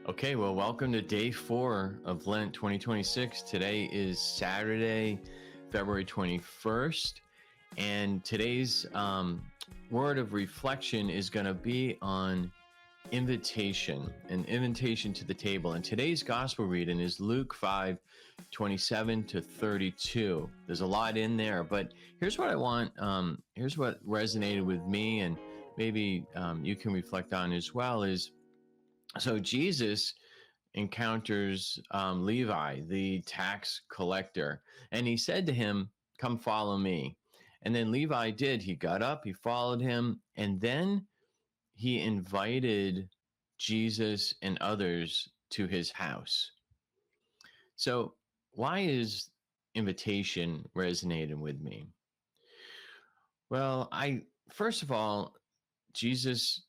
Okay, well, welcome to day 4 of Lent 2026. Today is Saturday, February 21st, and today's word of reflection is going to be on invitation, an invitation to the table. And today's gospel reading is Luke 5:27 to 32. There's a lot in there, but here's what I want, here's what resonated with me, and maybe you can reflect on as well, is so Jesus encounters Levi, the tax collector, and he said to him, "Come follow me." And then Levi did. He got up, he followed him, and then he invited Jesus and others to his house. So, why is invitation resonating with me? Well, first of all, Jesus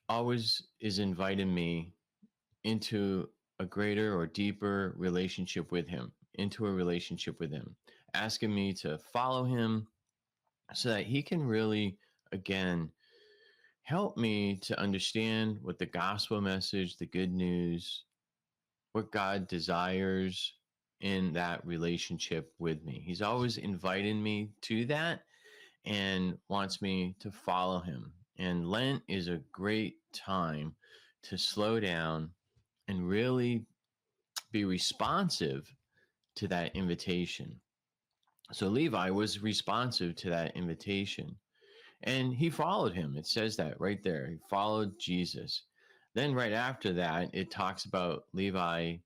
always is inviting me into a greater or deeper relationship with him, asking me to follow him so that he can really, again, help me to understand what the gospel message, the good news, what God desires in that relationship with me. He's always inviting me to that and wants me to follow him. And Lent is a great time to slow down and really be responsive to that invitation. So Levi was responsive to that invitation, and he followed him. It says that right there. He followed Jesus. Then right after that, it talks about Levi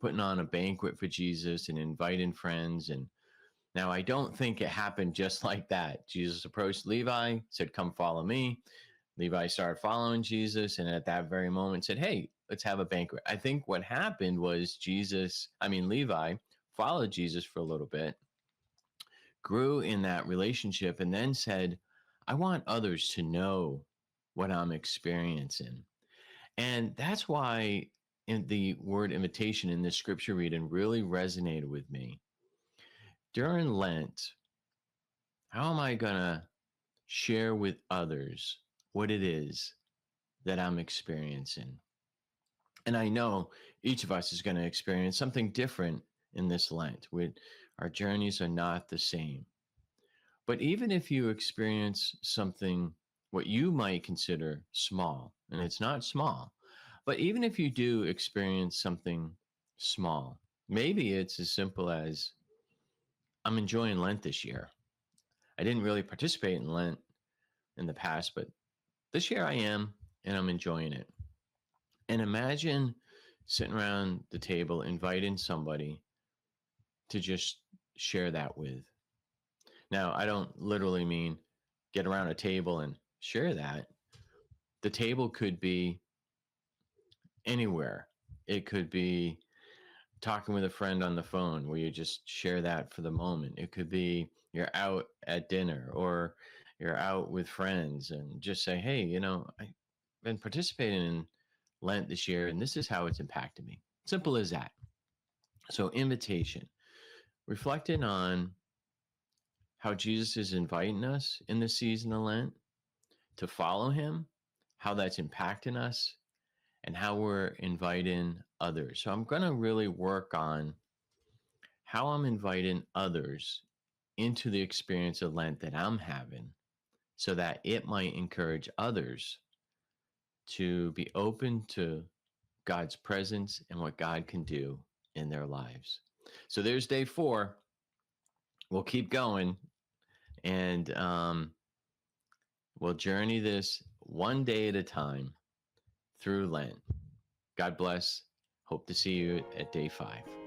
putting on a banquet for Jesus and inviting friends. And now I don't think it happened just like that. Jesus approached Levi, said, "Come follow me." Levi started following Jesus, and at that very moment said, "Hey, let's have a banquet." I think what happened was Levi followed Jesus for a little bit, grew in that relationship, and then said, "I want others to know what I'm experiencing." And that's why in the word invitation in this scripture reading really resonated with me. During Lent, how am I going to share with others what it is that I'm experiencing? And I know each of us is going to experience something different in this Lent. Our journeys are not the same. But even if you experience something, what you might consider small, and it's not small, but even if you do experience something small, maybe it's as simple as, I'm enjoying Lent this year. I didn't really participate in Lent in the past, but this year I am, and I'm enjoying it. And imagine sitting around the table, inviting somebody to just share that with. Now, I don't literally mean get around a table and share that. The table could be anywhere. It could be talking with a friend on the phone where you just share that for the moment. It could be you're out at dinner or you're out with friends and just say, "Hey, I've been participating in Lent this year, and this is how it's impacted me." Simple as that. So invitation, reflecting on how Jesus is inviting us in the season of Lent to follow him, how that's impacting us, and how we're inviting others. So I'm going to really work on how I'm inviting others into the experience of Lent that I'm having so that it might encourage others to be open to God's presence and what God can do in their lives. So there's day 4. We'll keep going, and we'll journey this one day at a time through Lent. God bless. Hope to see you at day 5.